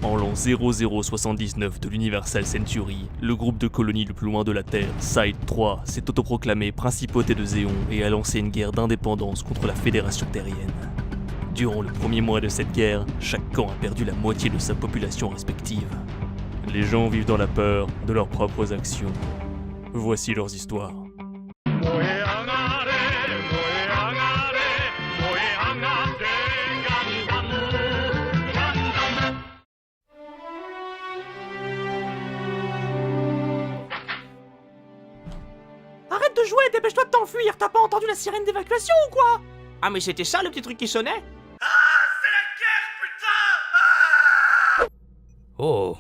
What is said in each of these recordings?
En l'an 0079 de l'Universal Century, le groupe de colonies le plus loin de la Terre, Side 3, s'est autoproclamé principauté de Zéon et a lancé une guerre d'indépendance contre la Fédération terrienne. Durant le premier mois de cette guerre, chaque camp a perdu la moitié de sa population respective. Les gens vivent dans la peur de leurs propres actions. Voici leurs histoires. Arrête de jouer, dépêche-toi de t'enfuir, t'as pas entendu la sirène d'évacuation ou quoi? Ah mais c'était ça le petit truc qui sonnait? Oh,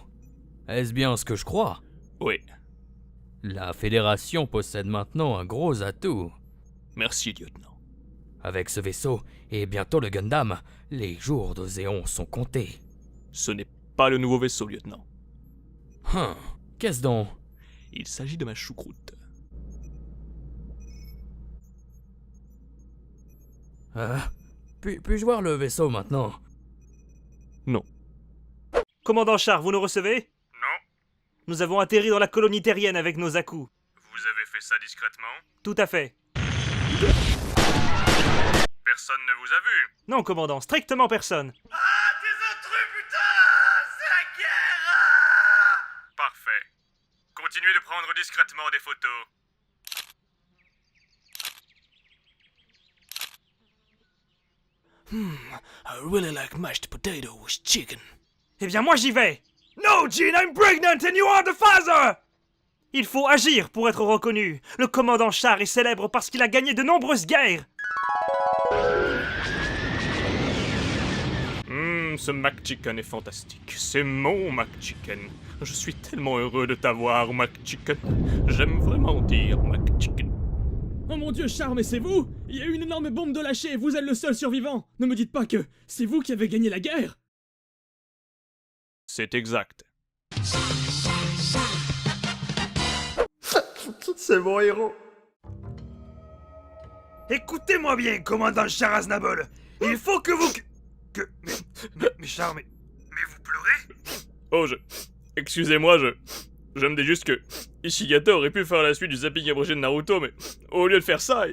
est-ce bien ce que je crois? Oui, La Fédération possède maintenant un gros atout. merci lieutenant. Avec ce vaisseau et bientôt le Gundam, les jours de Zéon sont comptés. Ce n'est pas le nouveau vaisseau, lieutenant. Qu'est-ce donc? Il s'agit de ma choucroute. Puis-je voir le vaisseau maintenant? Non. Commandant Char, vous nous recevez? Non. Nous avons atterri dans la colonie terrienne avec nos à-coups. Vous avez fait ça discrètement? Tout à fait. Personne ne vous a vu? Non, commandant, strictement personne. Ah, des intrus, putain! C'est la guerre! Parfait. Continuez de prendre discrètement des photos. I really like mashed potato with chicken. Eh bien moi j'y vais. No, Jean, I'm pregnant and you are the father! Il faut agir pour être reconnu. Le commandant Char est célèbre parce qu'il a gagné de nombreuses guerres. Ce McChicken est fantastique. C'est mon McChicken. Je suis tellement heureux de t'avoir, McChicken. J'aime vraiment dire McChicken. Oh mon dieu, Char, mais c'est vous? Il y a eu une énorme bombe de lâcher et vous êtes le seul survivant. Ne me dites pas que c'est vous qui avez gagné la guerre. C'est exact. C'est mon héros. Écoutez-moi bien, commandant Char Aznavour. Il faut que vous... Mais Char, mais vous pleurez? Oh, excusez-moi, je me dis juste que Ishigata aurait pu faire la suite du zapping abrégé de Naruto, mais au lieu de faire ça,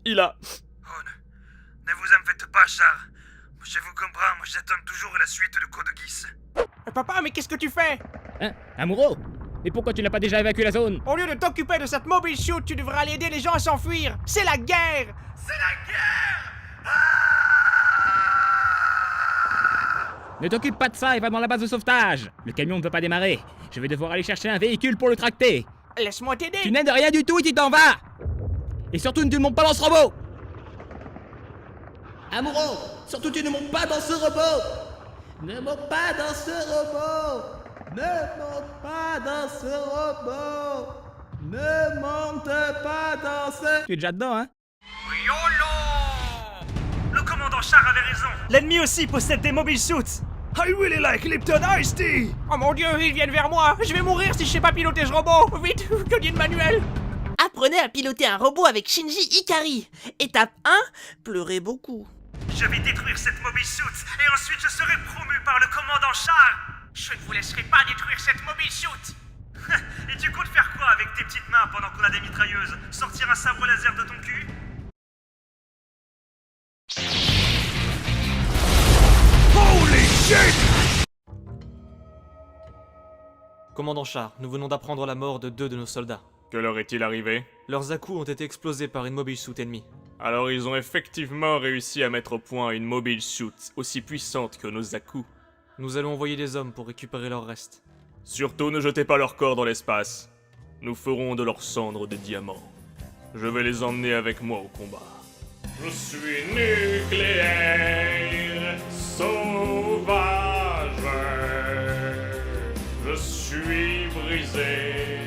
il a... Oh, ne vous en faites pas, Char. Je vous comprends, moi j'attends toujours la suite de Code Geass. Papa, mais qu'est-ce que tu fais? Hein, amoureux? Mais pourquoi tu n'as pas déjà évacué la zone? Au lieu de t'occuper de cette mobile shoot, tu devrais aller aider les gens à s'enfuir. C'est la guerre! C'est la guerre! Ne t'occupe pas de ça et va dans la base de sauvetage. Le camion ne peut pas démarrer. Je vais devoir aller chercher un véhicule pour le tracter. Laisse-moi t'aider. Tu n'aides rien du tout et tu t'en vas. Et surtout ne te montes pas dans ce robot. Amoureux, surtout tu ne montes pas dans ce robot. Ne monte pas dans ce robot. Ne monte pas dans ce robot. Ne monte pas dans ce... Tu es déjà dedans, hein? YOLO! Le commandant Char avait raison. L'ennemi aussi possède des mobile suits. I really like Lipton Ice Tea. Oh mon dieu, ils viennent vers moi. Je vais mourir si je sais pas piloter ce robot. Vite, que dit le manuel? Apprenez à piloter un robot avec Shinji Ikari. Étape 1, pleurez beaucoup. Je vais détruire cette mobile suit et ensuite je serai promu par le commandant Char. Je ne vous laisserai pas détruire cette mobile suit. Et tu comptes faire quoi avec tes petites mains pendant qu'on a des mitrailleuses? Sortir un sabre laser de ton cul? Holy shit! Commandant Char, nous venons d'apprendre la mort de 2 de nos soldats. Que leur est-il arrivé? Leurs à-coups ont été explosés par une mobile suit ennemie. Alors ils ont effectivement réussi à mettre au point une mobile suit aussi puissante que nos à-coups. Nous allons envoyer des hommes pour récupérer leurs restes. Surtout ne jetez pas leur corps dans l'espace. Nous ferons de leurs cendres des diamants. Je vais les emmener avec moi au combat. Je suis nucléaire, sauvage. Je suis brisé.